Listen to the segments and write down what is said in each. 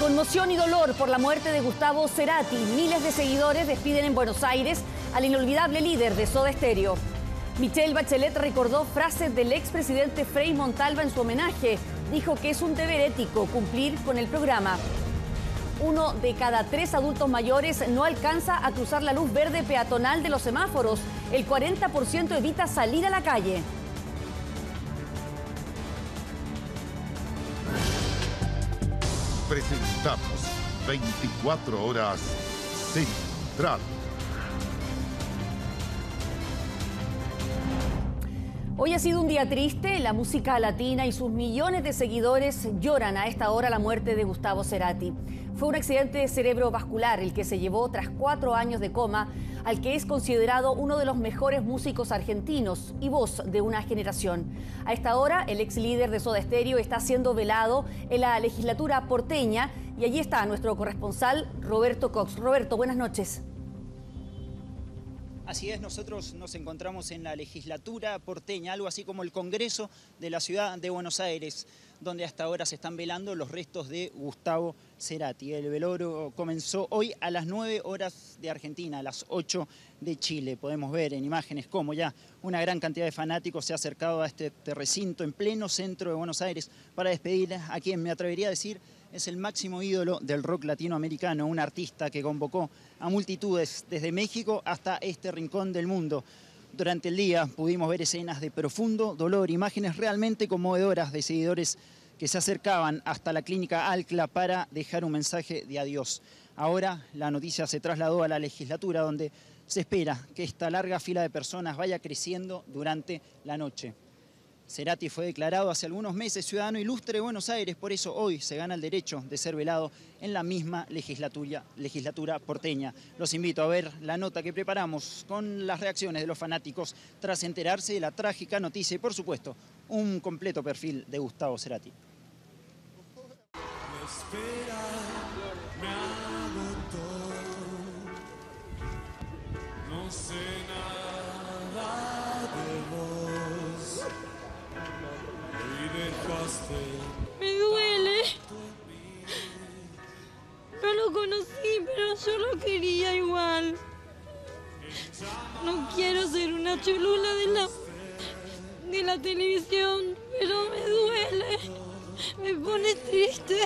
Conmoción y dolor por la muerte de Gustavo Cerati. Miles de seguidores despiden en Buenos Aires al inolvidable líder de Soda Stereo. Michelle Bachelet recordó frases del expresidente Frei Montalva en su homenaje. Dijo que es un deber ético cumplir con el programa. 1 de cada 3 adultos mayores no alcanza a cruzar la luz verde peatonal de los semáforos. El 40% evita salir a la calle. Presentamos 24 horas Central. Hoy ha sido un día triste. La música latina y sus millones de seguidores lloran a esta hora la muerte de Gustavo Cerati. Fue un accidente cerebrovascular el que se llevó tras 4 años de coma al que es considerado uno de los mejores músicos argentinos y voz de una generación. A esta hora, el ex líder de Soda Stereo está siendo velado en la legislatura porteña y allí está nuestro corresponsal Roberto Cox. Roberto, buenas noches. Así es, nosotros nos encontramos en la legislatura porteña, algo así como el Congreso de la ciudad de Buenos Aires, donde hasta ahora se están velando los restos de Gustavo Cerati. El velorio comenzó hoy a las 9 horas de Argentina, a las 8 de Chile. Podemos ver en imágenes cómo ya una gran cantidad de fanáticos se ha acercado a este recinto en pleno centro de Buenos Aires para despedir a quien me atrevería a decir es el máximo ídolo del rock latinoamericano, un artista que convocó a multitudes desde México hasta este rincón del mundo. Durante el día pudimos ver escenas de profundo dolor, imágenes realmente conmovedoras de seguidores que se acercaban hasta la clínica Alcla para dejar un mensaje de adiós. Ahora la noticia se trasladó a la legislatura, donde se espera que esta larga fila de personas vaya creciendo durante la noche. Cerati fue declarado hace algunos meses ciudadano ilustre de Buenos Aires, por eso hoy se gana el derecho de ser velado en la misma legislatura porteña. Los invito a ver la nota que preparamos con las reacciones de los fanáticos tras enterarse de la trágica noticia y, por supuesto, un completo perfil de Gustavo Cerati. No sé nada de vos. Me duele. No lo conocí, pero yo lo quería igual. No quiero ser una cholula de la televisión, pero me duele. Me pone triste.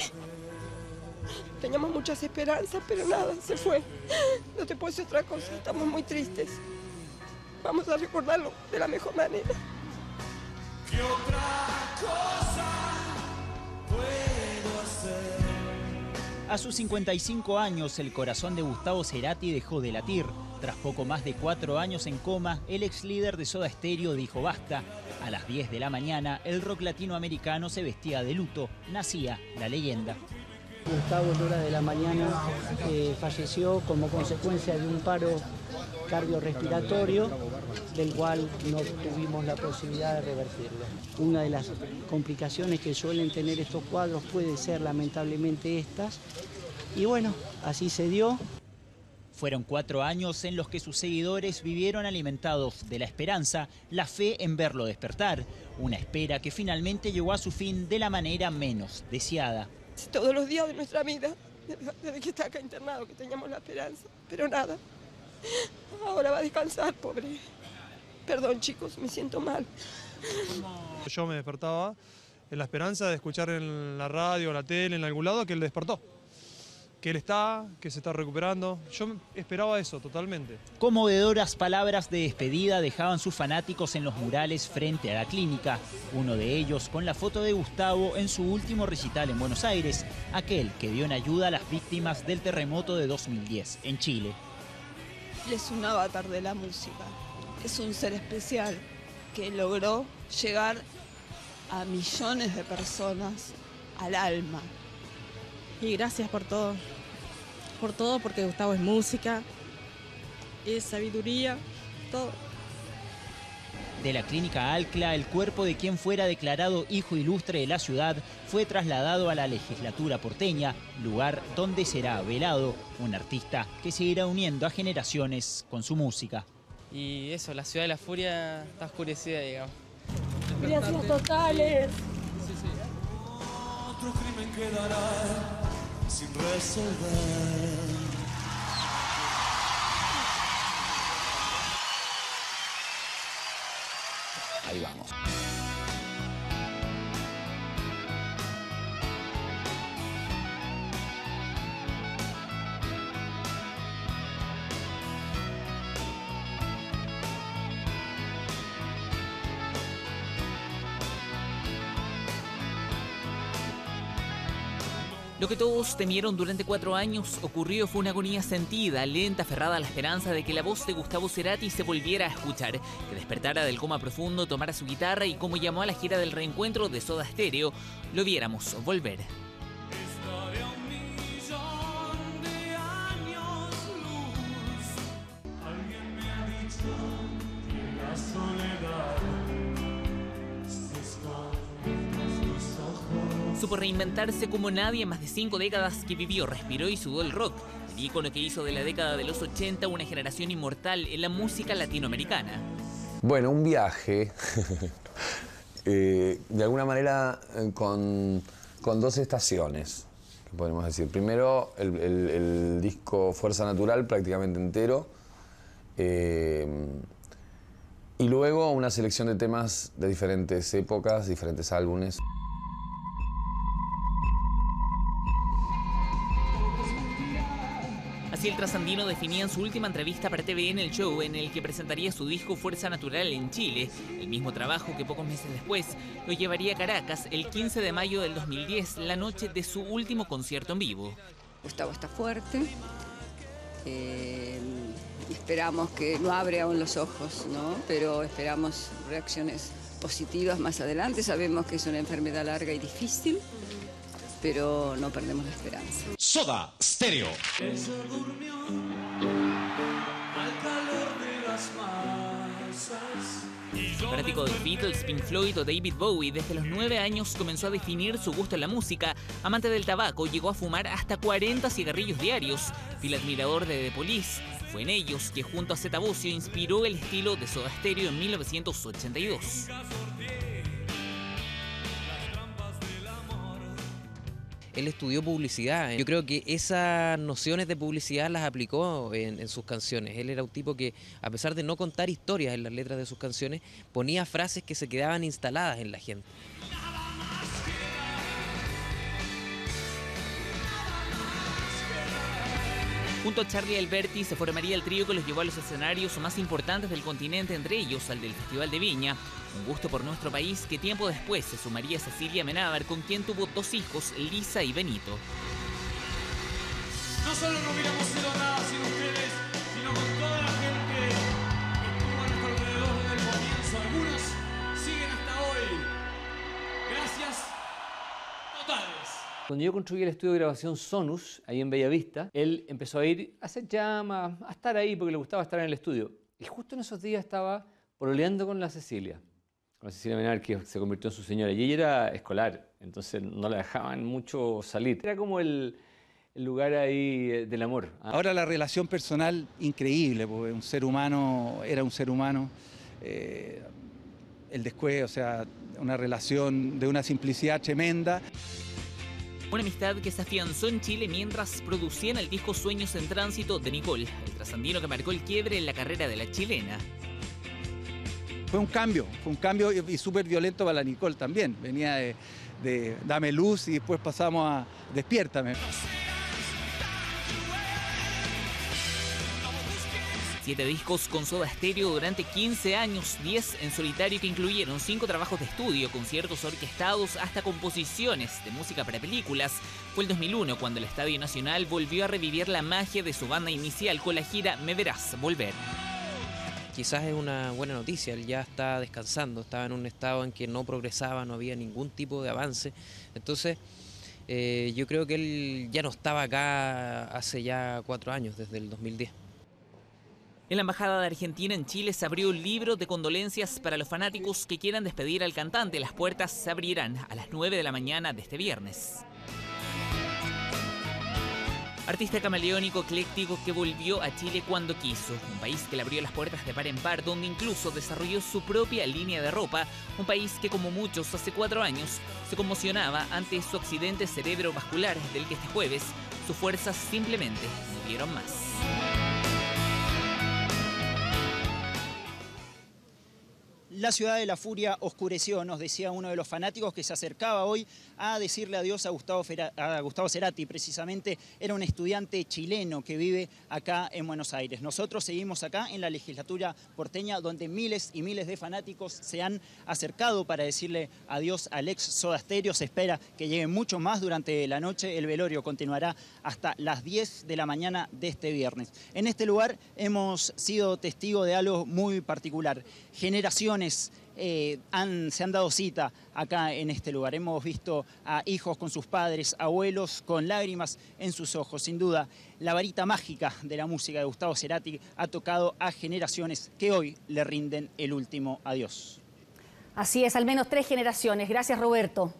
Teníamos muchas esperanzas, pero nada, se fue. No te puedo decir otra cosa, estamos muy tristes. Vamos a recordarlo de la mejor manera. ¿Qué otra cosa puedo hacer? A sus 55 años, el corazón de Gustavo Cerati dejó de latir. Tras poco más de 4 años en coma, el ex líder de Soda Stereo dijo basta. A las 10 de la mañana, el rock latinoamericano se vestía de luto. Nacía la leyenda. Gustavo, en hora de la mañana, falleció como consecuencia de un paro cardiorrespiratorio, del cual no tuvimos la posibilidad de revertirlo. Una de las complicaciones que suelen tener estos cuadros puede ser lamentablemente estas, y bueno, así se dio. Fueron 4 años en los que sus seguidores vivieron alimentados de la esperanza, la fe en verlo despertar, una espera que finalmente llegó a su fin de la manera menos deseada. Todos los días de nuestra vida, desde que está acá internado, que teníamos la esperanza, pero nada. Ahora va a descansar, pobre. Perdón, chicos, me siento mal. Yo me despertaba en la esperanza de escuchar en la radio, en la tele, en algún lado, que él despertó. Que él está, que se está recuperando. Yo esperaba eso totalmente. Conmovedoras palabras de despedida dejaban sus fanáticos en los murales frente a la clínica. Uno de ellos con la foto de Gustavo en su último recital en Buenos Aires, aquel que dio en ayuda a las víctimas del terremoto de 2010 en Chile. Él es un avatar de la música. Es un ser especial que logró llegar a millones de personas al alma. Y gracias por todo. Por todo, porque Gustavo es música, es sabiduría, todo. De la clínica Alcla, el cuerpo de quien fuera declarado hijo ilustre de la ciudad fue trasladado a la legislatura porteña, lugar donde será velado un artista que seguirá uniendo a generaciones con su música. Y eso, la ciudad de la furia está oscurecida, digamos. Gracias totales. Otro crimen quedará sin resolver. Ahí vamos. Lo que todos temieron durante 4 años ocurrió. Fue una agonía sentida, lenta, aferrada a la esperanza de que la voz de Gustavo Cerati se volviera a escuchar, que despertara del coma profundo, tomara su guitarra y, como llamó a la gira del reencuentro de Soda Stereo, lo viéramos volver. Estaré a 1.000.000 de años luz. Alguien me ha dicho que la soledad se esconde tras tus ojos. Supo reinventarse como nadie en más de 5 décadas que vivió, respiró y sudó el rock, el ícono que hizo de la década de los 80 una generación inmortal en la música latinoamericana. Bueno, un viaje, de alguna manera con 2 estaciones, que podemos decir. Primero, el disco Fuerza Natural prácticamente entero, y luego una selección de temas de diferentes épocas, diferentes álbumes. Así el trasandino definía en su última entrevista para TVN El Show, en el que presentaría su disco Fuerza Natural en Chile, el mismo trabajo que pocos meses después lo llevaría a Caracas el 15 de mayo del 2010, la noche de su último concierto en vivo. Gustavo está fuerte, esperamos que no abre aún los ojos, ¿no? Pero esperamos reacciones positivas más adelante. Sabemos que es una enfermedad larga y difícil, pero no perdemos la esperanza. Soda Stereo. Ella durmió al calor de las masas. Fanático de los Beatles, Pink Floyd o David Bowie, desde los 9 años comenzó a definir su gusto en la música. Amante del tabaco, llegó a fumar hasta 40 cigarrillos diarios. Fiel admirador de The Police. Fue en ellos que junto a Zeta Bosio inspiró el estilo de Soda Stereo en 1982. Él estudió publicidad. Yo creo que esas nociones de publicidad las aplicó en sus canciones. Él era un tipo que, a pesar de no contar historias en las letras de sus canciones, ponía frases que se quedaban instaladas en la gente. Junto a Charlie Alberti se formaría el trío que los llevó a los escenarios más importantes del continente, entre ellos al del Festival de Viña. Un gusto por nuestro país que tiempo después se sumaría Cecilia Menábar, con quien tuvo 2 hijos, Lisa y Benito. No solo no hubiéramos sido nada sin ustedes, sino con toda la gente que estuvo a nuestro alrededor desde el comienzo. Algunos siguen hasta hoy. Gracias totales. Cuando yo construí el estudio de grabación Sonus, ahí en Bellavista, él empezó a ir a hacer llamas, a estar ahí porque le gustaba estar en el estudio. Y justo en esos días estaba pololeando con la Cecilia Menábar, que se convirtió en su señora. Y ella era escolar, entonces no la dejaban mucho salir. Era como el lugar ahí del amor. Ahora la relación personal, increíble, porque un ser humano, era un ser humano. El después, o sea, una relación de una simplicidad tremenda. Una amistad que se afianzó en Chile mientras producían el disco Sueños en Tránsito de Nicole, el trasandino que marcó el quiebre en la carrera de la chilena. Fue un cambio y súper violento para la Nicole también. Venía de Dame Luz y después pasamos a Despiértame. 7 discos con Soda Stereo durante 15 años, 10 en solitario que incluyeron 5 trabajos de estudio, conciertos orquestados hasta composiciones de música para películas. Fue el 2001 cuando el Estadio Nacional volvió a revivir la magia de su banda inicial con la gira Me Verás Volver. Quizás es una buena noticia, él ya está descansando, estaba en un estado en que no progresaba, no había ningún tipo de avance. Entonces, yo creo que él ya no estaba acá hace ya 4 años, desde el 2010. En la Embajada de Argentina en Chile se abrió un libro de condolencias para los fanáticos que quieran despedir al cantante. Las puertas se abrirán a las 9 de la mañana de este viernes. Artista camaleónico, ecléctico, que volvió a Chile cuando quiso. Un país que le abrió las puertas de par en par, donde incluso desarrolló su propia línea de ropa. Un país que, como muchos hace 4 años, se conmocionaba ante su accidente cerebrovascular, del que este jueves sus fuerzas simplemente no dieron más. La ciudad de la furia oscureció, nos decía uno de los fanáticos que se acercaba hoy a decirle adiós a Gustavo Cerati. Precisamente era un estudiante chileno que vive acá en Buenos Aires. Nosotros seguimos acá en la legislatura porteña, donde miles y miles de fanáticos se han acercado para decirle adiós al ex Soda Stereo. Se espera que lleguen mucho más durante la noche. El velorio continuará hasta las 10 de la mañana de este viernes. En este lugar hemos sido testigos de algo muy particular. Generaciones se han dado cita acá en este lugar. Hemos visto a hijos con sus padres, abuelos con lágrimas en sus ojos. Sin duda, la varita mágica de la música de Gustavo Cerati ha tocado a generaciones que hoy le rinden el último adiós. Así es, al menos 3 generaciones. Gracias, Roberto.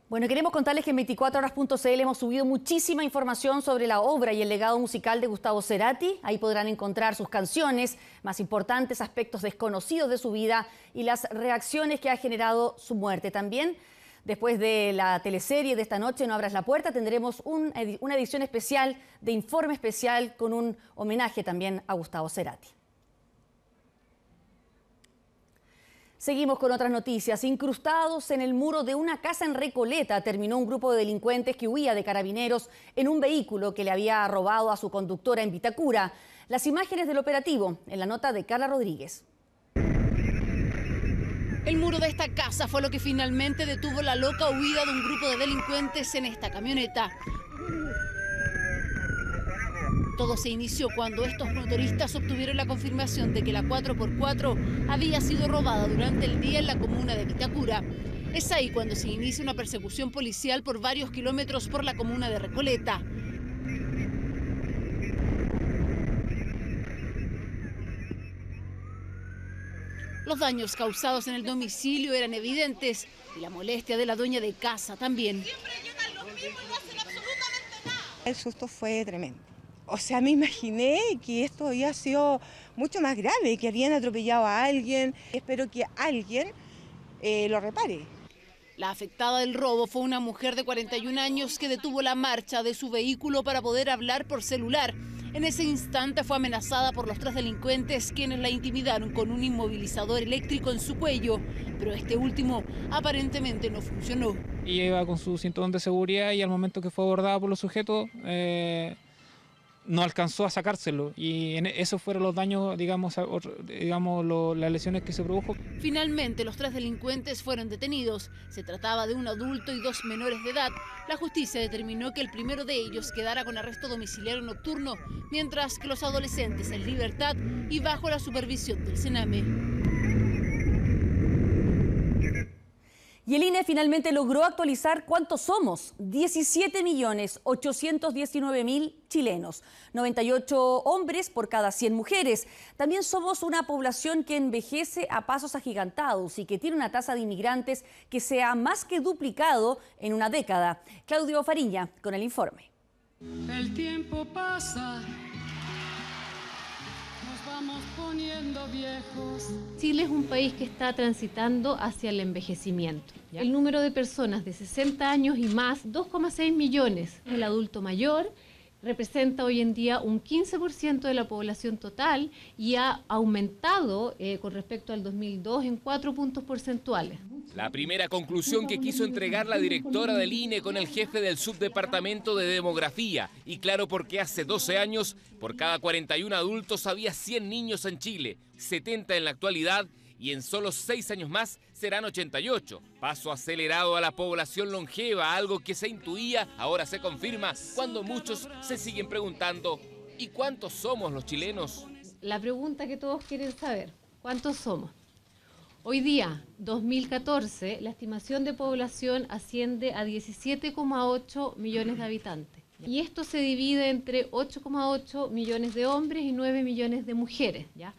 Bueno, queremos contarles que en 24horas.cl hemos subido muchísima información sobre la obra y el legado musical de Gustavo Cerati. Ahí podrán encontrar sus canciones, más importantes aspectos desconocidos de su vida y las reacciones que ha generado su muerte. También, después de la teleserie de esta noche, No abras la puerta, tendremos una edición especial de Informe Especial con un homenaje también a Gustavo Cerati. Seguimos con otras noticias. Incrustados en el muro de una casa en Recoleta, terminó un grupo de delincuentes que huía de carabineros en un vehículo que le había robado a su conductora en Vitacura. Las imágenes del operativo en la nota de Carla Rodríguez. El muro de esta casa fue lo que finalmente detuvo la loca huida de un grupo de delincuentes en esta camioneta. Todo se inició cuando estos motoristas obtuvieron la confirmación de que la 4x4 había sido robada durante el día en la comuna de Vitacura. Es ahí cuando se inicia una persecución policial por varios kilómetros por la comuna de Recoleta. Los daños causados en el domicilio eran evidentes y la molestia de la dueña de casa también. El susto fue tremendo. O sea, me imaginé que esto había sido mucho más grave, que habían atropellado a alguien. Espero que alguien lo repare. La afectada del robo fue una mujer de 41 años que detuvo la marcha de su vehículo para poder hablar por celular. En ese instante fue amenazada por los 3 delincuentes, quienes la intimidaron con un inmovilizador eléctrico en su cuello, pero este último aparentemente no funcionó. Ella iba con su cinturón de seguridad y al momento que fue abordada por los sujetos, no alcanzó a sacárselo, y esos fueron los daños, las lesiones que se produjo. Finalmente, los 3 delincuentes fueron detenidos. Se trataba de un adulto y 2 menores de edad. La justicia determinó que el primero de ellos quedara con arresto domiciliario nocturno, mientras que los adolescentes en libertad y bajo la supervisión del Sename. Y el INE finalmente logró actualizar cuántos somos: 17.819.000 chilenos, 98 hombres por cada 100 mujeres. También somos una población que envejece a pasos agigantados y que tiene una tasa de inmigrantes que se ha más que duplicado en una década. Claudio Fariña con el informe. El tiempo pasa. Vamos poniendo viejos. Chile es un país que está transitando hacia el envejecimiento. ¿Ya? El número de personas de 60 años y más, 2,6 millones. El adulto mayor representa hoy en día un 15% de la población total y ha aumentado con respecto al 2002 en 4 puntos porcentuales. La primera conclusión que quiso entregar la directora del INE con el jefe del subdepartamento de demografía. Y claro, porque hace 12 años, por cada 41 adultos había 100 niños en Chile, 70 en la actualidad, y en solo 6 años más serán 88. Paso acelerado a la población longeva, algo que se intuía, ahora se confirma, cuando muchos se siguen preguntando, ¿y cuántos somos los chilenos? La pregunta que todos quieren saber, ¿cuántos somos? Hoy día, 2014, la estimación de población asciende a 17,8 millones de habitantes. Y esto se divide entre 8,8 millones de hombres y 9 millones de mujeres, ¿ya?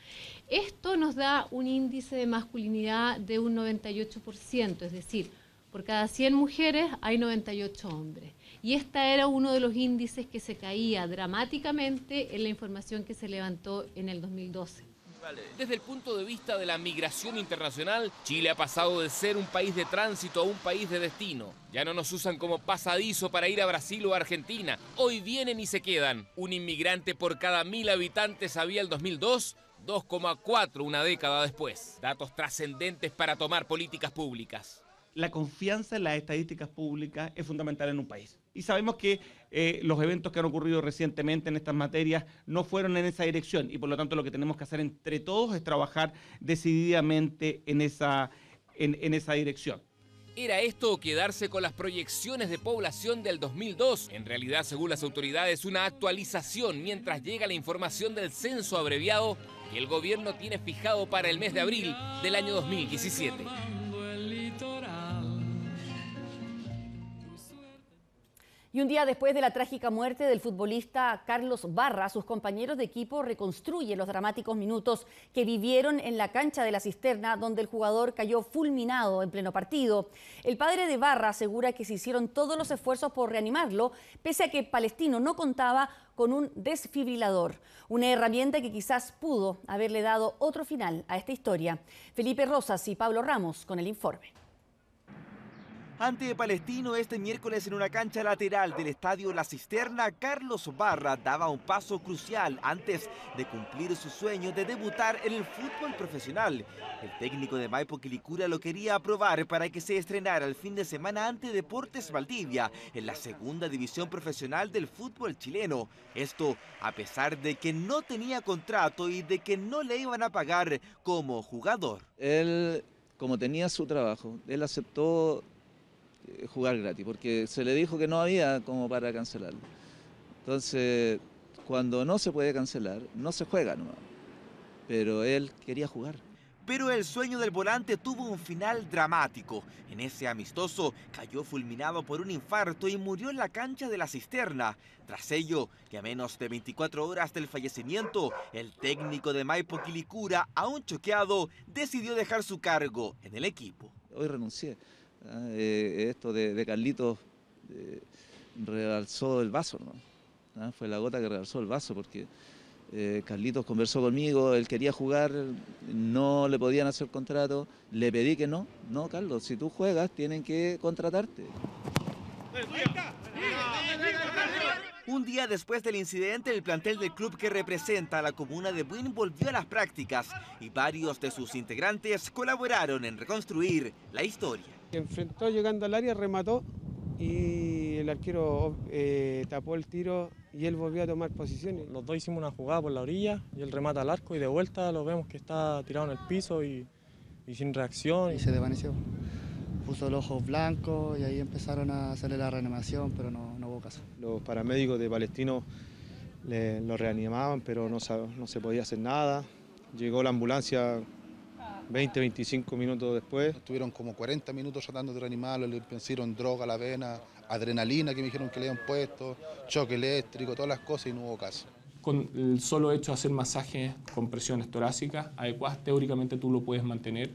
Esto nos da un índice de masculinidad de un 98%, es decir, Por cada 100 mujeres hay 98 hombres. Y este era uno de los índices que se caía dramáticamente en la información que se levantó en el 2012. Desde el punto de vista de la migración internacional, Chile ha pasado de ser un país de tránsito a un país de destino. Ya no nos usan como pasadizo para ir a Brasil o a Argentina. Hoy vienen y se quedan. Un inmigrante por cada 1000 habitantes había el 2002, 2,4 una década después. Datos trascendentes para tomar políticas públicas. La confianza en las estadísticas públicas es fundamental en un país. Y sabemos que los eventos que han ocurrido recientemente en estas materias no fueron en esa dirección y por lo tanto lo que tenemos que hacer entre todos es trabajar decididamente en esa dirección. ¿Era esto o quedarse con las proyecciones de población del 2002? En realidad, según las autoridades, una actualización mientras llega la información del censo abreviado que el gobierno tiene fijado para el mes de abril del año 2017. Y un día después de la trágica muerte del futbolista Carlos Barra, sus compañeros de equipo reconstruyen los dramáticos minutos que vivieron en la cancha de la Cisterna, donde el jugador cayó fulminado en pleno partido. El padre de Barra asegura que se hicieron todos los esfuerzos por reanimarlo, pese a que Palestino no contaba con un desfibrilador, una herramienta que quizás pudo haberle dado otro final a esta historia. Felipe Rosas y Pablo Ramos con el informe. Ante Palestino, este miércoles en una cancha lateral del estadio La Cisterna, Carlos Barra daba un paso crucial antes de cumplir su sueño de debutar en el fútbol profesional. El técnico de Maipo Quilicura lo quería aprobar para que se estrenara el fin de semana ante Deportes Valdivia en la segunda división profesional del fútbol chileno. Esto a pesar de que no tenía contrato y de que no le iban a pagar como jugador. Él, como tenía su trabajo, él aceptó jugar gratis, porque se le dijo que no había como para cancelarlo. Entonces, cuando no se puede cancelar, no se juega nomás. Pero él quería jugar. Pero el sueño del volante tuvo un final dramático. En ese amistoso cayó fulminado por un infarto y murió en la cancha de la Cisterna. Tras ello, que a menos de 24 horas del fallecimiento, el técnico de Maipo Quilicura, aún choqueado, decidió dejar su cargo en el equipo. Hoy renuncié. Esto de Carlitos rebalsó el vaso, ¿no? Fue la gota que rebalsó el vaso, porque Carlitos conversó conmigo, él quería jugar, no le podían hacer contrato, le pedí que no, Carlos, si tú juegas tienen que contratarte. Un día después del incidente, el plantel del club que representa a la comuna de Buin volvió a las prácticas y varios de sus integrantes colaboraron en reconstruir la historia. Enfrentó llegando al área, remató y el arquero tapó el tiro y él volvió a tomar posiciones. Los dos hicimos una jugada por la orilla y él remata al arco y de vuelta lo vemos que está tirado en el piso y sin reacción. Y se desvaneció. Puso los ojos blancos y ahí empezaron a hacerle la reanimación, pero no hubo caso. Los paramédicos de Palestino lo reanimaban, pero no se podía hacer nada. Llegó la ambulancia 20-25 minutos después. Estuvieron como 40 minutos tratando de reanimarlo, le pusieron droga a la vena, adrenalina que me dijeron que le habían puesto, choque eléctrico, todas las cosas y no hubo caso. Con el solo hecho de hacer masajes con presiones torácicas adecuadas, teóricamente tú lo puedes mantener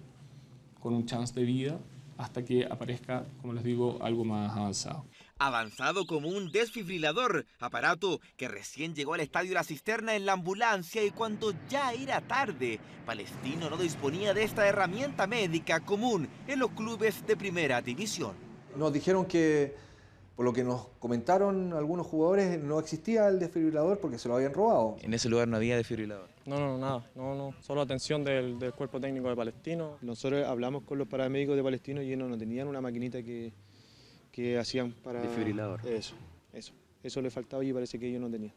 con un chance de vida hasta que aparezca, como les digo, algo más avanzado. Avanzado como un desfibrilador, aparato que recién llegó al estadio La Cisterna en la ambulancia y cuando ya era tarde, Palestino no disponía de esta herramienta médica común en los clubes de primera división. Nos dijeron que, por lo que nos comentaron algunos jugadores, no existía el desfibrilador porque se lo habían robado. En ese lugar no había desfibrilador. Nada, solo atención del cuerpo técnico de Palestino. Nosotros hablamos con los paramédicos de Palestino y ellos no tenían una maquinita que hacían para... Desfibrilador. Eso le faltaba y parece que ellos no tenían.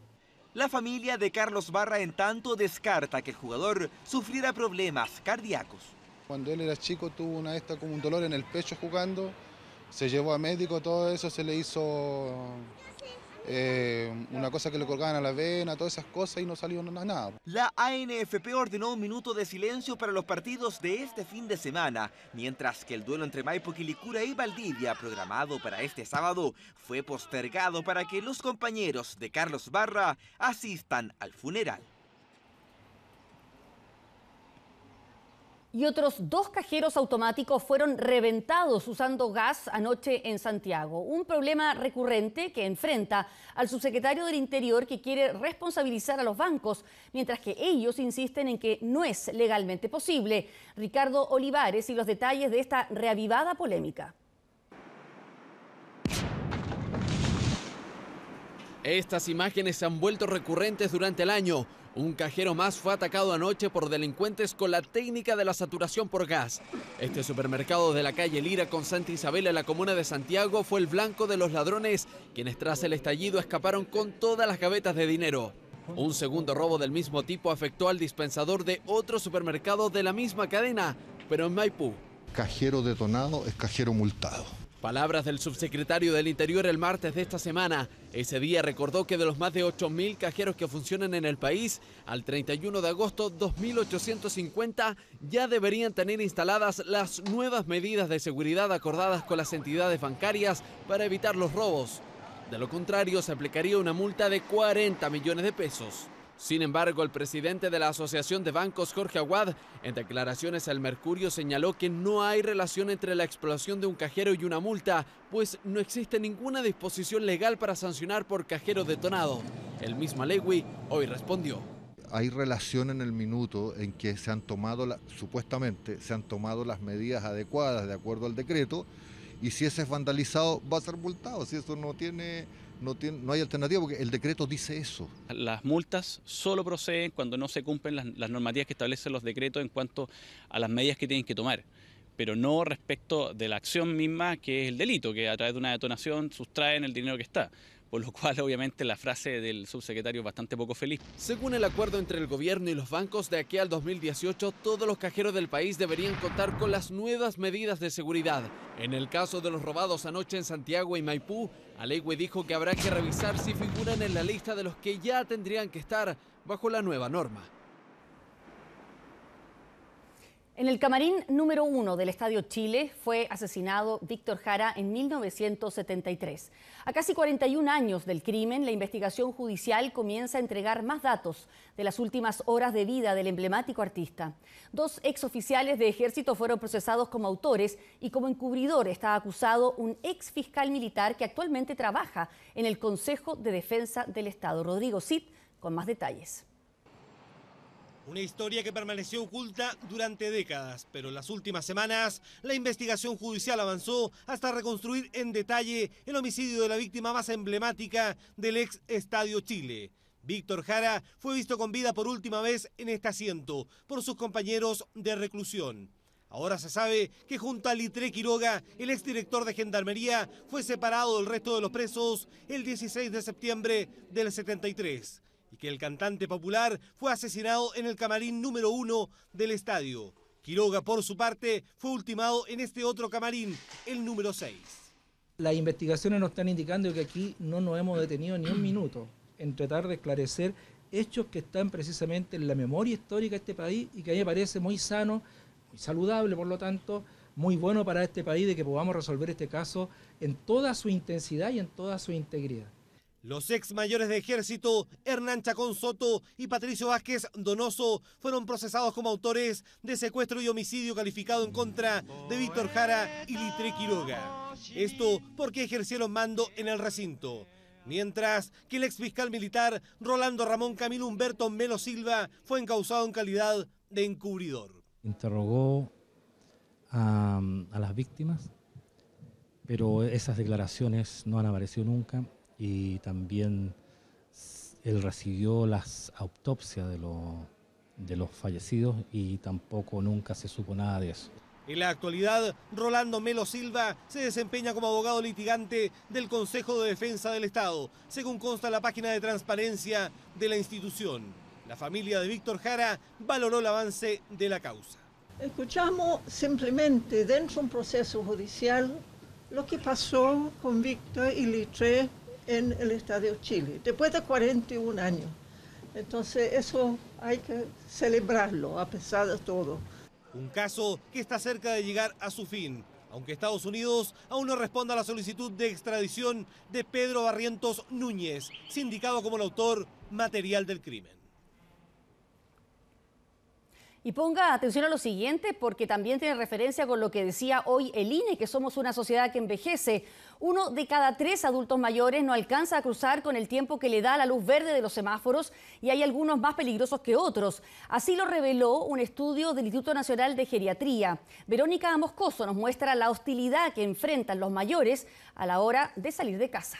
La familia de Carlos Barra en tanto descarta que el jugador sufriera problemas cardíacos. Cuando él era chico tuvo como un dolor en el pecho jugando, se llevó a médico, todo eso se le hizo una cosa que le colgaban a la vena, todas esas cosas y no salió nada. La ANFP ordenó un minuto de silencio para los partidos de este fin de semana, mientras que el duelo entre Maipo Quilicura y Valdivia, programado para este sábado, fue postergado para que los compañeros de Carlos Barra asistan al funeral. Y otros 2 cajeros automáticos fueron reventados usando gas anoche en Santiago. Un problema recurrente que enfrenta al subsecretario del Interior, que quiere responsabilizar a los bancos, mientras que ellos insisten en que no es legalmente posible. Ricardo Olivares y los detalles de esta reavivada polémica. Estas imágenes se han vuelto recurrentes durante el año. Un cajero más fue atacado anoche por delincuentes con la técnica de la saturación por gas. Este supermercado de la calle Lira con Santa Isabel en la comuna de Santiago fue el blanco de los ladrones, quienes tras el estallido escaparon con todas las gavetas de dinero. Un segundo robo del mismo tipo afectó al dispensador de otro supermercado de la misma cadena, pero en Maipú. Cajero detonado es cajero multado. Palabras del subsecretario del Interior el martes de esta semana. Ese día recordó que de los más de 8.000 cajeros que funcionan en el país, al 31 de agosto 2.850 ya deberían tener instaladas las nuevas medidas de seguridad acordadas con las entidades bancarias para evitar los robos. De lo contrario, se aplicaría una multa de 40 millones de pesos. Sin embargo, el presidente de la Asociación de Bancos, Jorge Aguad, en declaraciones al Mercurio señaló que no hay relación entre la explosión de un cajero y una multa, pues no existe ninguna disposición legal para sancionar por cajero detonado. El mismo Alegui hoy respondió. Hay relación en el minuto en que se han tomado, supuestamente, se han tomado las medidas adecuadas de acuerdo al decreto, y si ese es vandalizado va a ser multado, si eso no hay alternativa, porque el decreto dice eso. Las multas solo proceden cuando no se cumplen las normativas que establecen los decretos en cuanto a las medidas que tienen que tomar, pero no respecto de la acción misma, que es el delito, que a través de una detonación sustraen el dinero que está. Por lo cual, obviamente, la frase del subsecretario es bastante poco feliz. Según el acuerdo entre el gobierno y los bancos, de aquí al 2018, todos los cajeros del país deberían contar con las nuevas medidas de seguridad. En el caso de los robados anoche en Santiago y Maipú, Alegui dijo que habrá que revisar si figuran en la lista de los que ya tendrían que estar bajo la nueva norma. En el camarín número 1 del Estadio Chile fue asesinado Víctor Jara en 1973. A casi 41 años del crimen, la investigación judicial comienza a entregar más datos de las últimas horas de vida del emblemático artista. 2 exoficiales de ejército fueron procesados como autores y como encubridor está acusado un ex fiscal militar que actualmente trabaja en el Consejo de Defensa del Estado. Rodrigo Cid con más detalles. Una historia que permaneció oculta durante décadas, pero en las últimas semanas la investigación judicial avanzó hasta reconstruir en detalle el homicidio de la víctima más emblemática del ex Estadio Chile. Víctor Jara fue visto con vida por última vez en este asiento por sus compañeros de reclusión. Ahora se sabe que junto a Litré Quiroga, el exdirector de Gendarmería, fue separado del resto de los presos el 16 de septiembre del 73. Y que el cantante popular fue asesinado en el camarín número 1 del estadio. Quiroga, por su parte, fue ultimado en este otro camarín, el número 6. Las investigaciones nos están indicando que aquí no nos hemos detenido ni un minuto en tratar de esclarecer hechos que están precisamente en la memoria histórica de este país y que a mí me parece muy sano, muy saludable, por lo tanto, muy bueno para este país de que podamos resolver este caso en toda su intensidad y en toda su integridad. Los ex mayores de ejército, Hernán Chacón Soto y Patricio Vázquez Donoso, fueron procesados como autores de secuestro y homicidio calificado en contra de Víctor Jara y Litré Quiroga. Esto porque ejercieron mando en el recinto. Mientras que el ex fiscal militar Rolando Ramón Camilo Humberto Melo Silva fue encausado en calidad de encubridor. Interrogó a las víctimas, pero esas declaraciones no han aparecido nunca. Y también él recibió las autopsias de los fallecidos y tampoco nunca se supo nada de eso. En la actualidad, Rolando Melo Silva se desempeña como abogado litigante del Consejo de Defensa del Estado, según consta en la página de transparencia de la institución. La familia de Víctor Jara valoró el avance de la causa. Escuchamos simplemente dentro de un proceso judicial lo que pasó con Víctor y Litré en el Estadio Chile, después de 41 años. Entonces eso hay que celebrarlo a pesar de todo. Un caso que está cerca de llegar a su fin, aunque Estados Unidos aún no responde a la solicitud de extradición de Pedro Barrientos Núñez, sindicado como el autor material del crimen. Y ponga atención a lo siguiente, porque también tiene referencia con lo que decía hoy el INE, que somos una sociedad que envejece. 1 de cada 3 adultos mayores no alcanza a cruzar con el tiempo que le da la luz verde de los semáforos, y hay algunos más peligrosos que otros. Así lo reveló un estudio del Instituto Nacional de Geriatría. Verónica Moscoso nos muestra la hostilidad que enfrentan los mayores a la hora de salir de casa.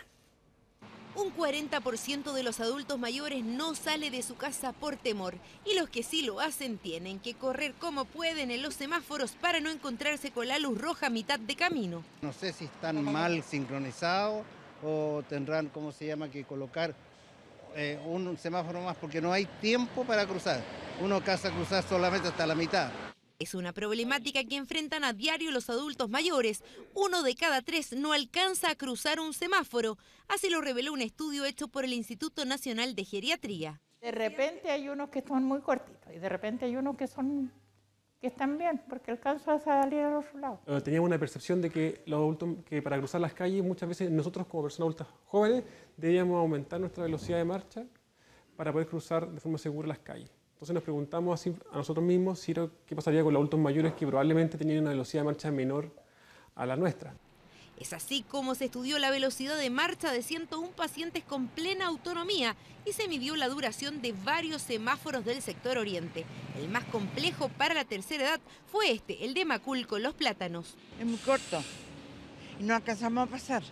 Un 40% de los adultos mayores no sale de su casa por temor, y los que sí lo hacen tienen que correr como pueden en los semáforos para no encontrarse con la luz roja a mitad de camino. No sé si están mal sincronizados o tendrán, ¿cómo se llama?, que colocar un semáforo más, porque no hay tiempo para cruzar. Uno alcanza a cruzar solamente hasta la mitad. Es una problemática que enfrentan a diario los adultos mayores. 1 de cada 3 no alcanza a cruzar un semáforo. Así lo reveló un estudio hecho por el Instituto Nacional de Geriatría. De repente hay unos que son muy cortitos y de repente hay unos que están bien, porque alcanzan a salir a los lados. Teníamos una percepción de que los adultos, que para cruzar las calles muchas veces nosotros como personas adultas jóvenes debíamos aumentar nuestra velocidad de marcha para poder cruzar de forma segura las calles. Entonces nos preguntamos así a nosotros mismos qué pasaría con los adultos mayores que probablemente tenían una velocidad de marcha menor a la nuestra. Es así como se estudió la velocidad de marcha de 101 pacientes con plena autonomía y se midió la duración de varios semáforos del sector oriente. El más complejo para la tercera edad fue el de Macul con Los Plátanos. Es muy corto y no alcanzamos a pasar.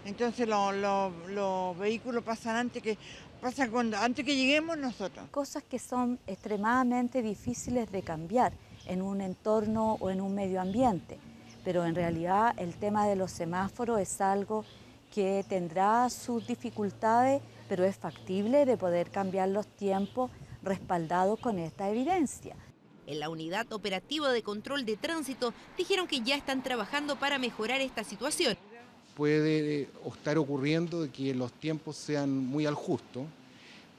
Entonces los vehículos pasan antes que lleguemos nosotros. Cosas que son extremadamente difíciles de cambiar en un entorno o en un medio ambiente, pero en realidad el tema de los semáforos es algo que tendrá sus dificultades, pero es factible de poder cambiar los tiempos respaldados con esta evidencia. En la Unidad Operativa de Control de Tránsito dijeron que ya están trabajando para mejorar esta situación. Puede estar ocurriendo de que los tiempos sean muy al justo,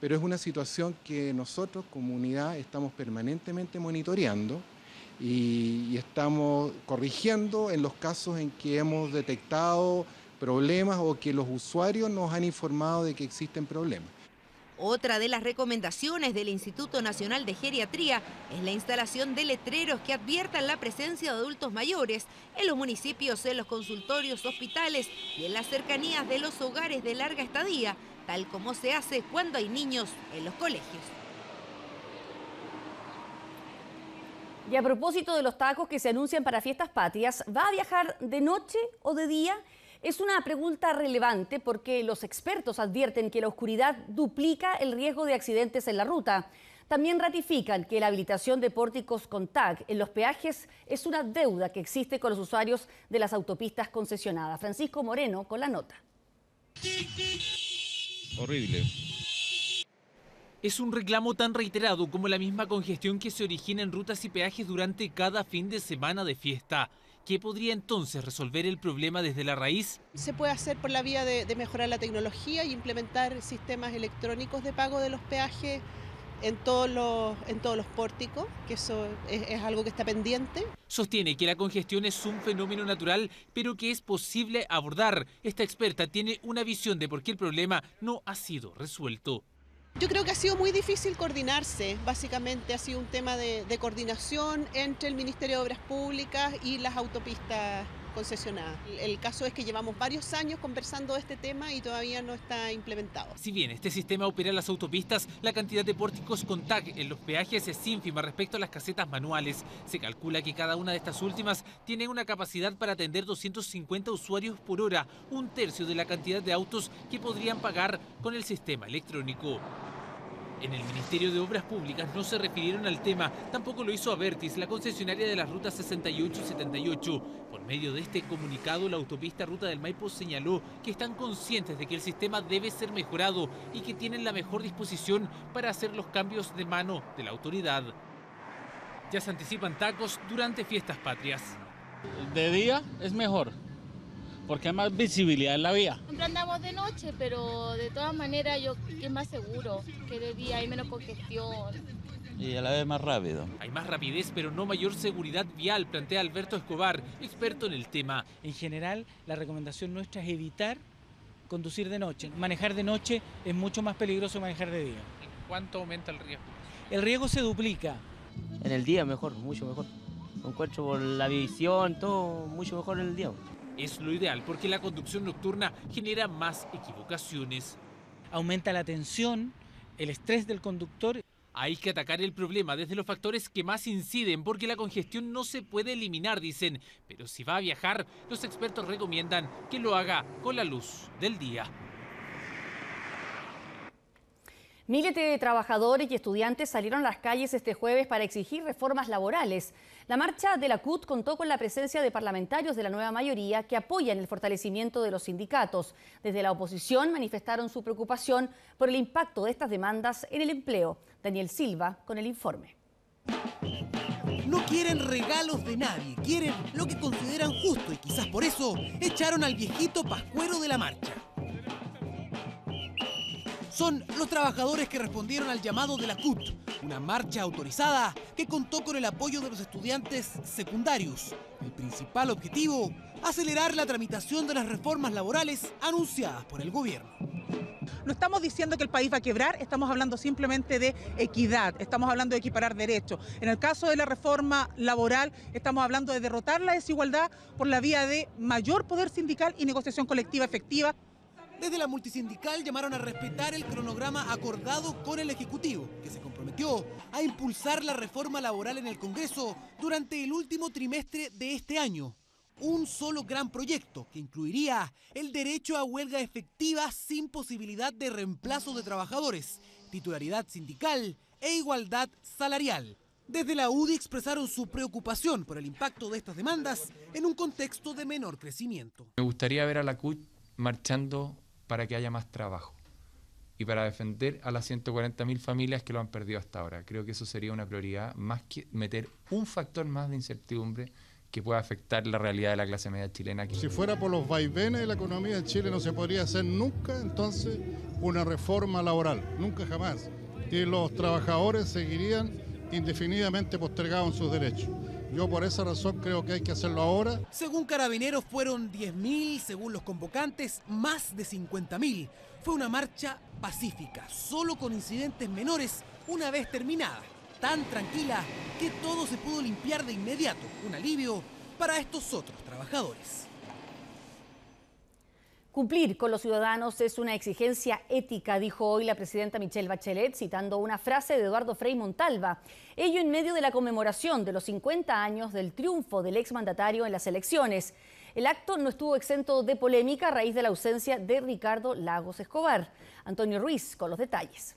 pero es una situación que nosotros como unidad estamos permanentemente monitoreando y estamos corrigiendo en los casos en que hemos detectado problemas o que los usuarios nos han informado de que existen problemas. Otra de las recomendaciones del Instituto Nacional de Geriatría es la instalación de letreros que adviertan la presencia de adultos mayores en los municipios, en los consultorios, hospitales y en las cercanías de los hogares de larga estadía, tal como se hace cuando hay niños en los colegios. Y a propósito de los tacos que se anuncian para fiestas patrias, ¿va a viajar de noche o de día? Es una pregunta relevante porque los expertos advierten que la oscuridad duplica el riesgo de accidentes en la ruta. También ratifican que la habilitación de pórticos con tag en los peajes es una deuda que existe con los usuarios de las autopistas concesionadas. Francisco Moreno con la nota. Horrible. Es un reclamo tan reiterado como la misma congestión que se origina en rutas y peajes durante cada fin de semana de fiesta. ¿Qué podría entonces resolver el problema desde la raíz? Se puede hacer por la vía de mejorar la tecnología y implementar sistemas electrónicos de pago de los peajes en todos los pórticos, que eso es algo que está pendiente. Sostiene que la congestión es un fenómeno natural, pero que es posible abordar. Esta experta tiene una visión de por qué el problema no ha sido resuelto. Yo creo que ha sido muy difícil coordinarse, básicamente ha sido un tema de coordinación entre el Ministerio de Obras Públicas y las autopistas concesionadas. El caso es que llevamos varios años conversando de este tema y todavía no está implementado. Si bien este sistema opera en las autopistas, la cantidad de pórticos con tag en los peajes es ínfima respecto a las casetas manuales. Se calcula que cada una de estas últimas tiene una capacidad para atender 250 usuarios por hora, un tercio de la cantidad de autos que podrían pagar con el sistema electrónico. En el Ministerio de Obras Públicas no se refirieron al tema, tampoco lo hizo Abertis, la concesionaria de las rutas 68 y 78. Por medio de este comunicado, la autopista Ruta del Maipo señaló que están conscientes de que el sistema debe ser mejorado y que tienen la mejor disposición para hacer los cambios de mano de la autoridad. Ya se anticipan tacos durante fiestas patrias. De día es mejor, porque hay más visibilidad en la vía. Siempre andamos de noche, pero de todas maneras yo que es más seguro, que de día hay menos congestión. Y a la vez más rápido. Hay más rapidez, pero no mayor seguridad vial, plantea Alberto Escobar, experto en el tema. En general, la recomendación nuestra es evitar conducir de noche. Manejar de noche es mucho más peligroso que manejar de día. ¿Cuánto aumenta el riesgo? El riesgo se duplica. en el día mejor, mucho mejor. Lo encuentro por la visión, todo mucho mejor en el día. Es lo ideal porque la conducción nocturna genera más equivocaciones. Aumenta la tensión, el estrés del conductor. Hay que atacar el problema desde los factores que más inciden porque la congestión no se puede eliminar, dicen. Pero si va a viajar, los expertos recomiendan que lo haga con la luz del día. Miles de trabajadores y estudiantes salieron a las calles este jueves para exigir reformas laborales. La marcha de la CUT contó con la presencia de parlamentarios de la nueva mayoría que apoyan el fortalecimiento de los sindicatos. Desde la oposición manifestaron su preocupación por el impacto de estas demandas en el empleo. Daniel Silva con el informe. No quieren regalos de nadie, quieren lo que consideran justo y quizás por eso echaron al viejito pascuero de la marcha. Son los trabajadores que respondieron al llamado de la CUT, una marcha autorizada que contó con el apoyo de los estudiantes secundarios. El principal objetivo, acelerar la tramitación de las reformas laborales anunciadas por el gobierno. No estamos diciendo que el país va a quebrar, estamos hablando simplemente de equidad, estamos hablando de equiparar derechos. En el caso de la reforma laboral, estamos hablando de derrotar la desigualdad por la vía de mayor poder sindical y negociación colectiva efectiva. Desde la multisindical llamaron a respetar el cronograma acordado con el Ejecutivo, que se comprometió a impulsar la reforma laboral en el Congreso durante el último trimestre de este año. Un solo gran proyecto que incluiría el derecho a huelga efectiva sin posibilidad de reemplazo de trabajadores, titularidad sindical e igualdad salarial. Desde la UDI expresaron su preocupación por el impacto de estas demandas en un contexto de menor crecimiento. Me gustaría ver a la CUT marchando para que haya más trabajo y para defender a las 140.000 familias que lo han perdido hasta ahora. Creo que eso sería una prioridad, más que meter un factor más de incertidumbre que pueda afectar la realidad de la clase media chilena. Si fuera por los vaivenes de la economía de Chile no se podría hacer nunca entonces una reforma laboral, nunca jamás. Y los trabajadores seguirían indefinidamente postergados en sus derechos. Yo por esa razón creo que hay que hacerlo ahora. Según Carabineros fueron 10.000, según los convocantes más de 50.000. Fue una marcha pacífica, solo con incidentes menores una vez terminada. Tan tranquila que todo se pudo limpiar de inmediato. Un alivio para estos otros trabajadores. Cumplir con los ciudadanos es una exigencia ética, dijo hoy la presidenta Michelle Bachelet, citando una frase de Eduardo Frei Montalva. Ello en medio de la conmemoración de los 50 años del triunfo del exmandatario en las elecciones. El acto no estuvo exento de polémica a raíz de la ausencia de Ricardo Lagos Escobar. Antonio Ruiz con los detalles.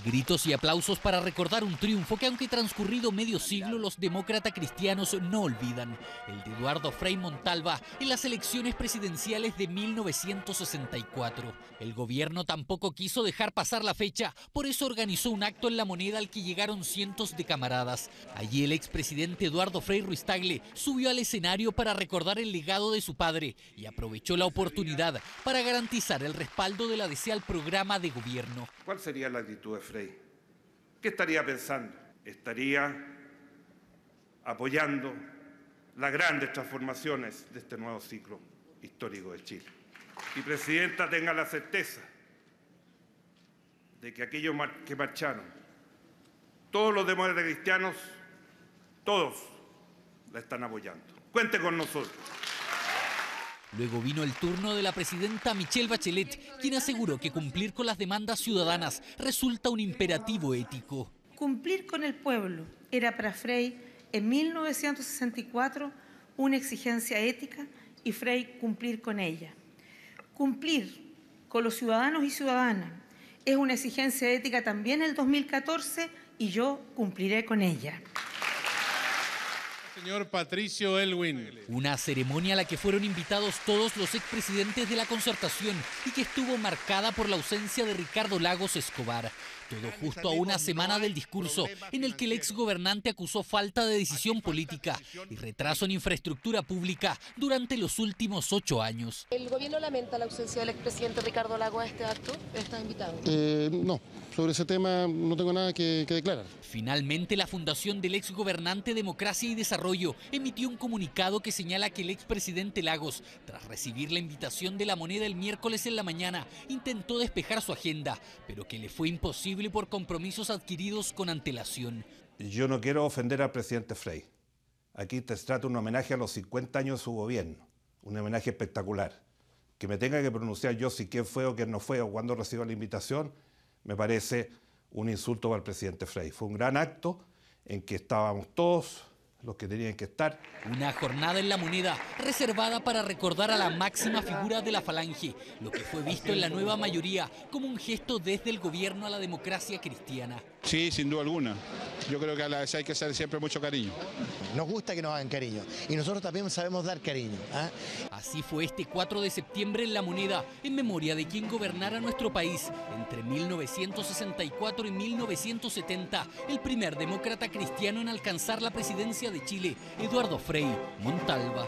Gritos y aplausos para recordar un triunfo que, aunque transcurrido medio siglo, los demócratas cristianos no olvidan. El de Eduardo Frei Montalva en las elecciones presidenciales de 1964. El gobierno tampoco quiso dejar pasar la fecha, por eso organizó un acto en La Moneda al que llegaron cientos de camaradas. Allí el expresidente Eduardo Frei Ruiz-Tagle subió al escenario para recordar el legado de su padre y aprovechó la oportunidad para garantizar el respaldo de la ADC al programa de gobierno. ¿Cuál sería la actitud de Frei? ¿Qué estaría pensando? Estaría apoyando las grandes transformaciones de este nuevo ciclo histórico de Chile. Y, Presidenta, tenga la certeza de que aquellos que marcharon, todos los demócratas cristianos, todos la están apoyando. Cuente con nosotros. Luego vino el turno de la presidenta Michelle Bachelet, quien aseguró que cumplir con las demandas ciudadanas resulta un imperativo ético. Cumplir con el pueblo era para Frei en 1964 una exigencia ética y Frei cumplir con ella. Cumplir con los ciudadanos y ciudadanas es una exigencia ética también en el 2014 y yo cumpliré con ella. Señor Patricio Elwin. Una ceremonia a la que fueron invitados todos los expresidentes de la Concertación y que estuvo marcada por la ausencia de Ricardo Lagos Escobar. Todo justo a una semana del discurso en el que el exgobernante acusó falta de decisión política y retraso en infraestructura pública durante los últimos 8 años. ¿El gobierno lamenta la ausencia del expresidente Ricardo Lagos a este acto? ¿Está invitado? No. sobre ese tema no tengo nada que declarar. Finalmente, la fundación del exgobernante Democracia y Desarrollo emitió un comunicado que señala que el expresidente Lagos, tras recibir la invitación de La Moneda el miércoles en la mañana, intentó despejar su agenda, pero que le fue imposible por compromisos adquiridos con antelación. Yo no quiero ofender al presidente Frey. Aquí te trata un homenaje a los 50 años de su gobierno, un homenaje espectacular. Que me tenga que pronunciar yo si quién fue o quién no fue o cuándo recibió la invitación, me parece un insulto para el presidente Frey. Fue un gran acto en que estábamos todos los que tenían que estar. Una jornada en La Moneda reservada para recordar a la máxima figura de la Falange, lo que fue visto en la nueva mayoría como un gesto desde el gobierno a la democracia cristiana. Sí, sin duda alguna. Yo creo que a la vez hay que hacer siempre mucho cariño. Nos gusta que nos hagan cariño y nosotros también sabemos dar cariño. Así fue este 4 de septiembre en La Moneda, en memoria de quien gobernara nuestro país entre 1964 y 1970, el primer demócrata cristiano en alcanzar la presidencia de Chile, Eduardo Frei Montalva.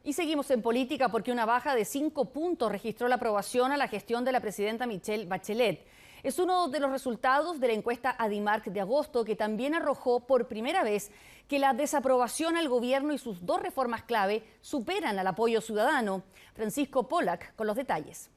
Y seguimos en política porque una baja de 5 puntos registró la aprobación a la gestión de la presidenta Michelle Bachelet. Es uno de los resultados de la encuesta Adimark de agosto, que también arrojó por primera vez que la desaprobación al gobierno y sus 2 reformas clave superan al apoyo ciudadano. Francisco Pollack con los detalles.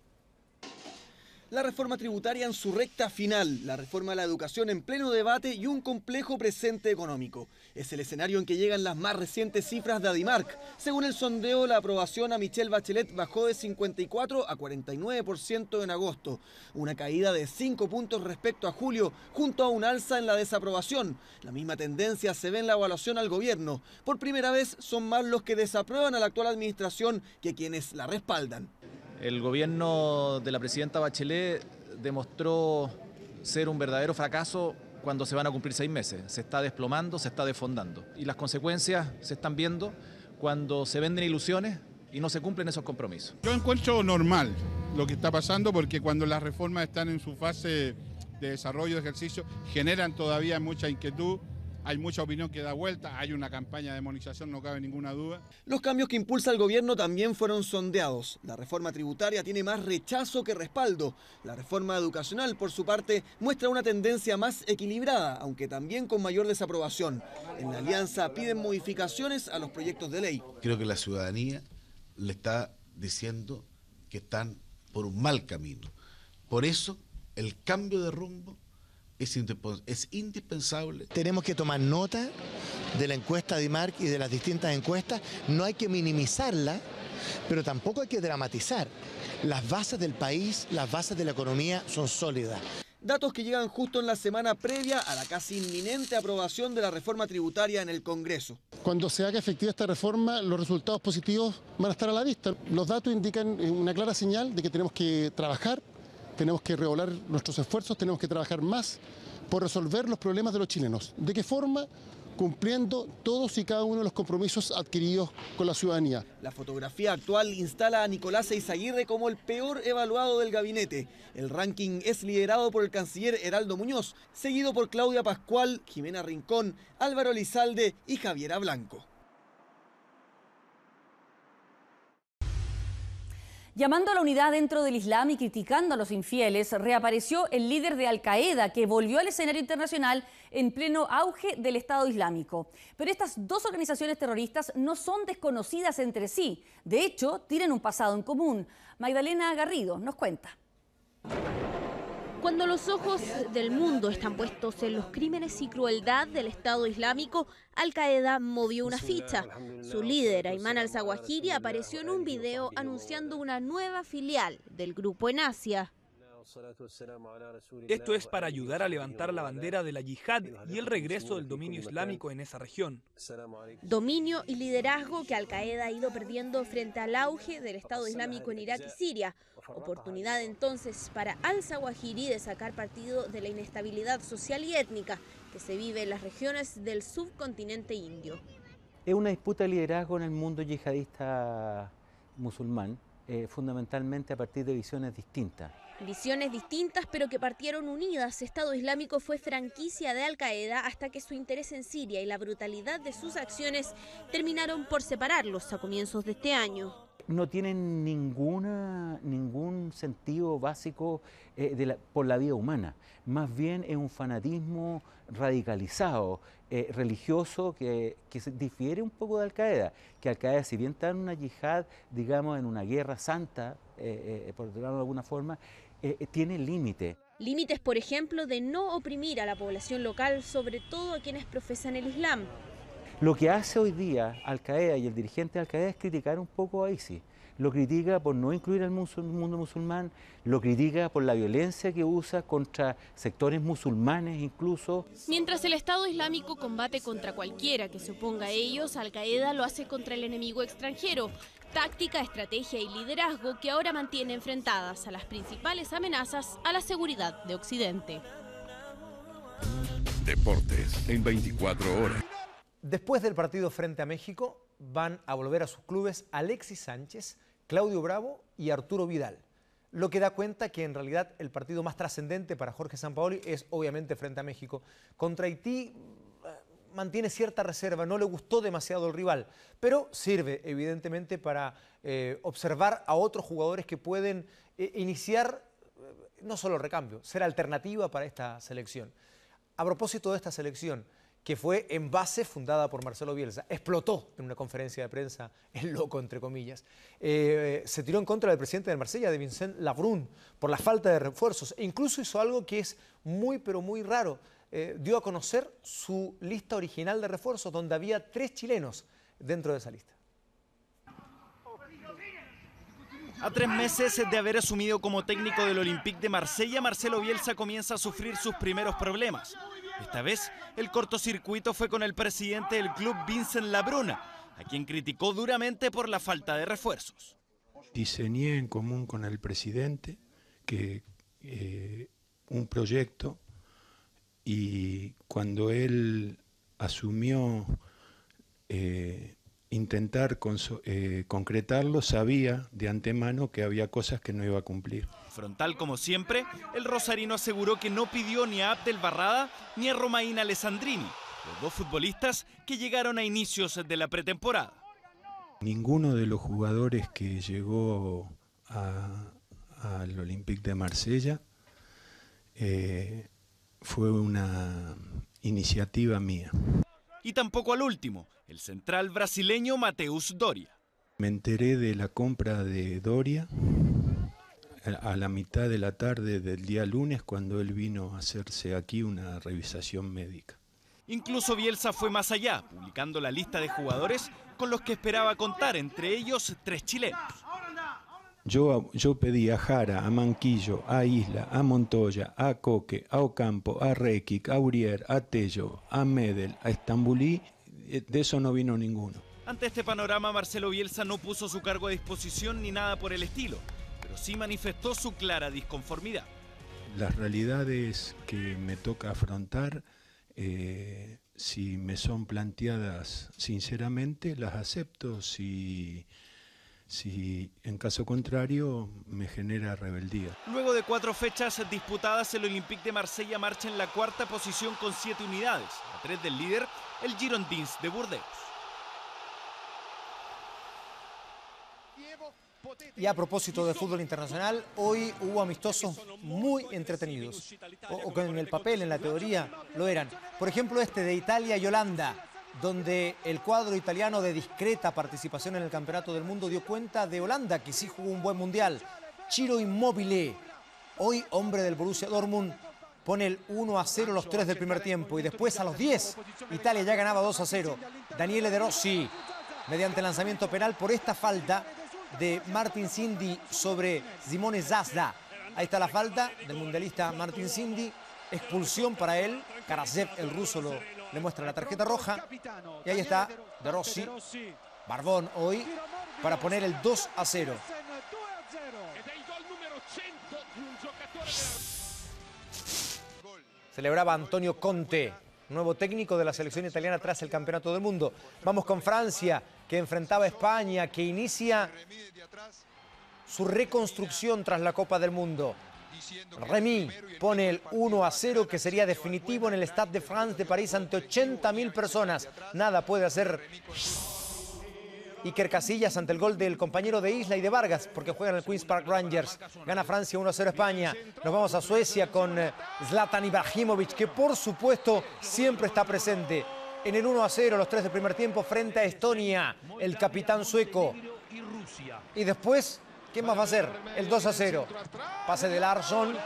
La reforma tributaria en su recta final, la reforma a la educación en pleno debate y un complejo presente económico. Es el escenario en que llegan las más recientes cifras de Adimark. Según el sondeo, la aprobación a Michelle Bachelet bajó de 54 a 49% en agosto. Una caída de 5 puntos respecto a julio, junto a un alza en la desaprobación. La misma tendencia se ve en la evaluación al gobierno. Por primera vez son más los que desaprueban a la actual administración que quienes la respaldan. El gobierno de la presidenta Bachelet demostró ser un verdadero fracaso cuando se van a cumplir 6 meses. Se está desplomando, se está desfondando. Y las consecuencias se están viendo cuando se venden ilusiones y no se cumplen esos compromisos. Yo encuentro normal lo que está pasando porque cuando las reformas están en su fase de desarrollo, de ejercicio, generan todavía mucha inquietud. Hay mucha opinión que da vuelta, hay una campaña de demonización, no cabe ninguna duda. Los cambios que impulsa el gobierno también fueron sondeados. La reforma tributaria tiene más rechazo que respaldo. La reforma educacional, por su parte, muestra una tendencia más equilibrada, aunque también con mayor desaprobación. En la alianza piden modificaciones a los proyectos de ley. Creo que la ciudadanía le está diciendo que están por un mal camino. Por eso, el cambio de rumbo es indispensable. Tenemos que tomar nota de la encuesta de Adimark y de las distintas encuestas. No hay que minimizarla, pero tampoco hay que dramatizar. Las bases del país, las bases de la economía son sólidas. Datos que llegan justo en la semana previa a la casi inminente aprobación de la reforma tributaria en el Congreso. Cuando se haga efectiva esta reforma, los resultados positivos van a estar a la vista. Los datos indican una clara señal de que tenemos que trabajar, tenemos que redoblar nuestros esfuerzos, tenemos que trabajar más por resolver los problemas de los chilenos. ¿De qué forma? Cumpliendo todos y cada uno de los compromisos adquiridos con la ciudadanía. La fotografía actual instala a Nicolás Eizaguirre como el peor evaluado del gabinete. El ranking es liderado por el canciller Heraldo Muñoz, seguido por Claudia Pascual, Jimena Rincón, Álvaro Elizalde y Javiera Blanco. Llamando a la unidad dentro del Islam y criticando a los infieles, reapareció el líder de Al-Qaeda, que volvió al escenario internacional en pleno auge del Estado Islámico. Pero estas 2 organizaciones terroristas no son desconocidas entre sí. De hecho, tienen un pasado en común. Magdalena Garrido nos cuenta. Cuando los ojos del mundo están puestos en los crímenes y crueldad del Estado Islámico, Al-Qaeda movió una ficha. Su líder, Ayman al-Zawahiri, apareció en un video anunciando una nueva filial del grupo en Asia. Esto es para ayudar a levantar la bandera de la yihad y el regreso del dominio islámico en esa región. Dominio y liderazgo que Al-Qaeda ha ido perdiendo frente al auge del Estado Islámico en Irak y Siria. Oportunidad entonces para al-Zawahiri de sacar partido de la inestabilidad social y étnica que se vive en las regiones del subcontinente indio. Es una disputa de liderazgo en el mundo yihadista musulmán, fundamentalmente a partir de visiones distintas. Visiones distintas pero que partieron unidas. Estado Islámico fue franquicia de Al-Qaeda hasta que su interés en Siria y la brutalidad de sus acciones terminaron por separarlos a comienzos de este año. no tienen ningún sentido básico por la vida humana. Más bien es un fanatismo radicalizado, religioso, que se difiere un poco de Al-Qaeda. Que Al-Qaeda, si bien está en una yihad, digamos, en una guerra santa, por decirlo de alguna forma, tiene límite. Límites, por ejemplo, de no oprimir a la población local, sobre todo a quienes profesan el Islam. Lo que hace hoy día Al-Qaeda y el dirigente de Al-Qaeda es criticar un poco a ISIS. Lo critica por no incluir al mundo musulmán, lo critica por la violencia que usa contra sectores musulmanes incluso. Mientras el Estado Islámico combate contra cualquiera que se oponga a ellos, Al-Qaeda lo hace contra el enemigo extranjero. Táctica, estrategia y liderazgo que ahora mantiene enfrentadas a las principales amenazas a la seguridad de Occidente. Deportes en 24 horas. Después del partido frente a México, van a volver a sus clubes Alexis Sánchez, Claudio Bravo y Arturo Vidal. Lo que da cuenta que en realidad el partido más trascendente para Jorge Sampaoli es obviamente frente a México. Contra Haití mantiene cierta reserva, no le gustó demasiado el rival, pero sirve evidentemente para observar a otros jugadores que pueden iniciar no solo el recambio, ser alternativa para esta selección. A propósito de esta selección, que fue en base fundada por Marcelo Bielsa, explotó en una conferencia de prensa, el loco entre comillas, se tiró en contra del presidente del Marsella, de Vincent Labrun, por la falta de refuerzos, e incluso hizo algo que es muy pero muy raro, dio a conocer su lista original de refuerzos, donde había 3 chilenos dentro de esa lista. A 3 meses de haber asumido como técnico del Olympique de Marsella, Marcelo Bielsa comienza a sufrir sus primeros problemas. Esta vez, el cortocircuito fue con el presidente del club, Vincent Labrun, a quien criticó duramente por la falta de refuerzos. Diseñé en común con el presidente que un proyecto, y cuando él asumió intentar concretarlo, sabía de antemano que había cosas que no iba a cumplir. Frontal como siempre, el rosarino aseguró que no pidió ni a Abdel Barrada ni a Romain Alessandrini, los 2 futbolistas que llegaron a inicios de la pretemporada. Ninguno de los jugadores que llegó al Olympique de Marsella fue una iniciativa mía. Y tampoco al último, el central brasileño Mateus Doria. Me enteré de la compra de Doria a la mitad de la tarde del día lunes, cuando él vino a hacerse aquí una revisación médica. Incluso Bielsa fue más allá, publicando la lista de jugadores con los que esperaba contar, entre ellos 3 chilenos. Yo pedí a Jara, a Manquillo, a Isla, a Montoya, a Coque, a Ocampo, a Rekic, a Urier, a Tello, a Medel, a Estambulí. De eso no vino ninguno. Ante este panorama, Marcelo Bielsa no puso su cargo a disposición ni nada por el estilo, pero sí manifestó su clara disconformidad. Las realidades que me toca afrontar, si me son planteadas sinceramente, las acepto. Si en caso contrario me genera rebeldía. Luego de 4 fechas disputadas, el Olympique de Marsella marcha en la 4ª posición con 7 unidades, a 3 del líder, el Girondins de Burdeos. Y a propósito de fútbol internacional, hoy hubo amistosos muy entretenidos, o que en el papel, en la teoría, lo eran. Por ejemplo, este de Italia y Holanda, donde el cuadro italiano de discreta participación en el Campeonato del Mundo dio cuenta de Holanda, que sí jugó un buen mundial. Ciro Immobile, hoy hombre del Borussia Dortmund, pone el 1-0 los 3 del primer tiempo, y después a los 10 Italia ya ganaba 2-0. Daniele De Rossi, mediante lanzamiento penal por esta falta de Martin Cindy sobre Simone Zazda. Ahí está la falta del mundialista Martin Cindy, expulsión para él. Karasev, el ruso, le muestra la tarjeta roja, y ahí está De Rossi, Barbón hoy, para poner el 2-0. Celebraba Antonio Conte, nuevo técnico de la selección italiana tras el Campeonato del Mundo. Vamos con Francia, que enfrentaba a España, que inicia su reconstrucción tras la Copa del Mundo. Rémy pone el 1-0, que sería definitivo en el Stade de France de París ante 80.000 personas. Nada puede hacer Iker Casillas ante el gol del compañero de Isla y de Vargas, porque juegan el Queen's Park Rangers. Gana Francia 1-0 a España. Nos vamos a Suecia con Zlatan Ibrahimovic, que por supuesto siempre está presente. En el 1-0, los 3 del primer tiempo, frente a Estonia, el capitán sueco. Y después, ¿qué más va a hacer? El 2-0. Pase de Larsson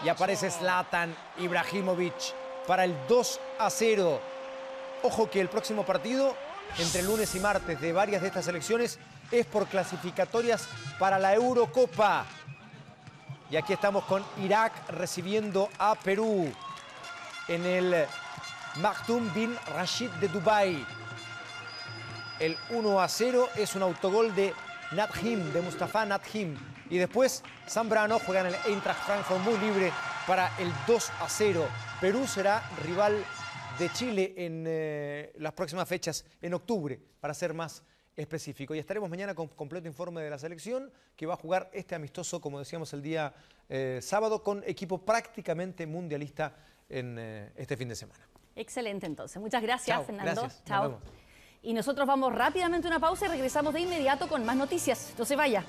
y aparece Zlatan Ibrahimovic para el 2-0. Ojo que el próximo partido, entre lunes y martes, de varias de estas selecciones, es por clasificatorias para la Eurocopa. Y aquí estamos con Irak recibiendo a Perú en el Maktoum bin Rashid de Dubái. El 1-0 es un autogol de Nadhim, de Mustafa Nadhim. Y después Zambrano juega en el Eintracht Frankfurt muy libre para el 2-0. Perú será rival de Chile en las próximas fechas, en octubre, para ser más específico. Y estaremos mañana con completo informe de la selección, que va a jugar este amistoso, como decíamos, el día sábado, con equipo prácticamente mundialista en este fin de semana. Excelente, entonces. Muchas gracias, Chao, Fernando. gracias. Chao. Nos vemos. Y nosotros vamos rápidamente a una pausa y regresamos de inmediato con más noticias. No se vaya.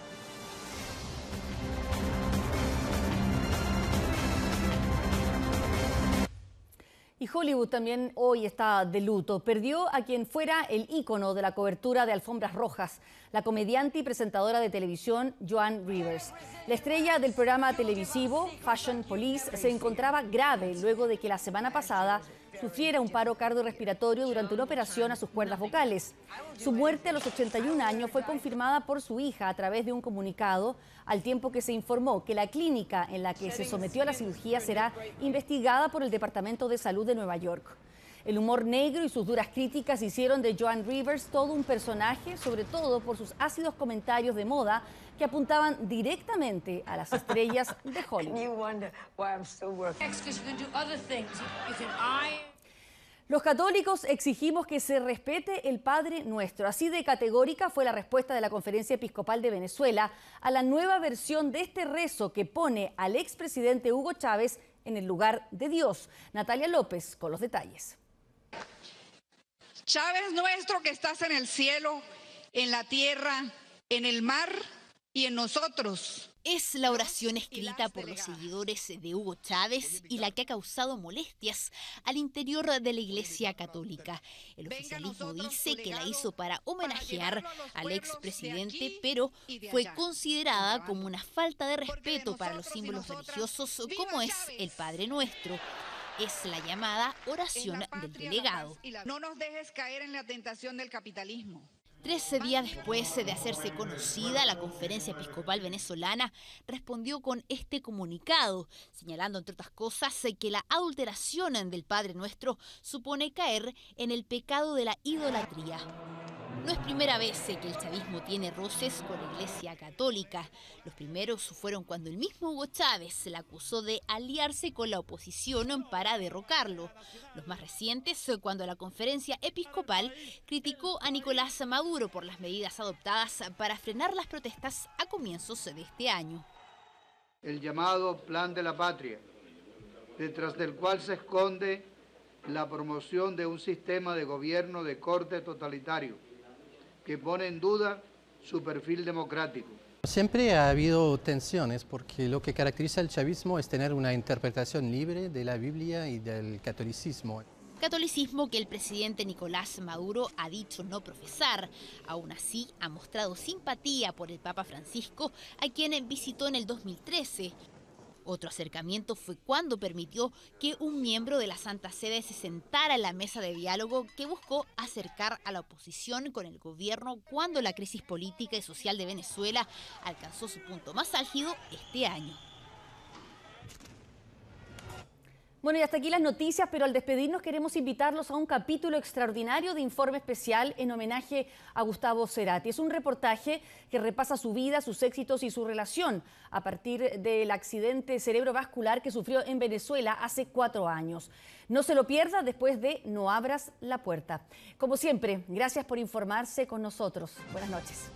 Y Hollywood también hoy está de luto. Perdió a quien fuera el ícono de la cobertura de alfombras rojas, la comediante y presentadora de televisión Joan Rivers. La estrella del programa televisivo Fashion Police se encontraba grave luego de que la semana pasada sufriera un paro cardiorrespiratorio durante una operación a sus cuerdas vocales. Su muerte a los 81 años fue confirmada por su hija a través de un comunicado, al tiempo que se informó que la clínica en la que se sometió a la cirugía será investigada por el Departamento de Salud de Nueva York. El humor negro y sus duras críticas hicieron de Joan Rivers todo un personaje, sobre todo por sus ácidos comentarios de moda que apuntaban directamente a las estrellas de Hollywood. Los católicos exigimos que se respete el Padre Nuestro. Así de categórica fue la respuesta de la Conferencia Episcopal de Venezuela a la nueva versión de este rezo que pone al expresidente Hugo Chávez en el lugar de Dios. Natalia López con los detalles. Chávez nuestro, que estás en el cielo, en la tierra, en el mar y en nosotros. Es la oración escrita por los seguidores de Hugo Chávez y la que ha causado molestias al interior de la Iglesia Católica. El oficialismo dice que la hizo para homenajear al expresidente, pero fue considerada como una falta de respeto para los símbolos religiosos como es el Padre Nuestro. Es la llamada oración del delegado. No nos dejes caer en la tentación del capitalismo. 13 días después de hacerse conocida, la Conferencia Episcopal Venezolana respondió con este comunicado, señalando, entre otras cosas, que la adulteración del Padre Nuestro supone caer en el pecado de la idolatría. No es primera vez que el chavismo tiene roces con la Iglesia Católica. Los primeros fueron cuando el mismo Hugo Chávez la acusó de aliarse con la oposición para derrocarlo. Los más recientes, cuando la Conferencia Episcopal criticó a Nicolás Maduro por las medidas adoptadas para frenar las protestas a comienzos de este año. El llamado Plan de la Patria, detrás del cual se esconde la promoción de un sistema de gobierno de corte totalitario, que pone en duda su perfil democrático. Siempre ha habido tensiones porque lo que caracteriza al chavismo es tener una interpretación libre de la Biblia y del catolicismo. Catolicismo que el presidente Nicolás Maduro ha dicho no profesar. Aún así, ha mostrado simpatía por el Papa Francisco, a quien visitó en el 2013. Otro acercamiento fue cuando permitió que un miembro de la Santa Sede se sentara en la mesa de diálogo que buscó acercar a la oposición con el gobierno cuando la crisis política y social de Venezuela alcanzó su punto más álgido este año. Bueno, y hasta aquí las noticias, pero al despedirnos queremos invitarlos a un capítulo extraordinario de Informe Especial en homenaje a Gustavo Cerati. Es un reportaje que repasa su vida, sus éxitos y su relación a partir del accidente cerebrovascular que sufrió en Venezuela hace 4 años. No se lo pierda después de No abras la puerta. Como siempre, gracias por informarse con nosotros. Buenas noches.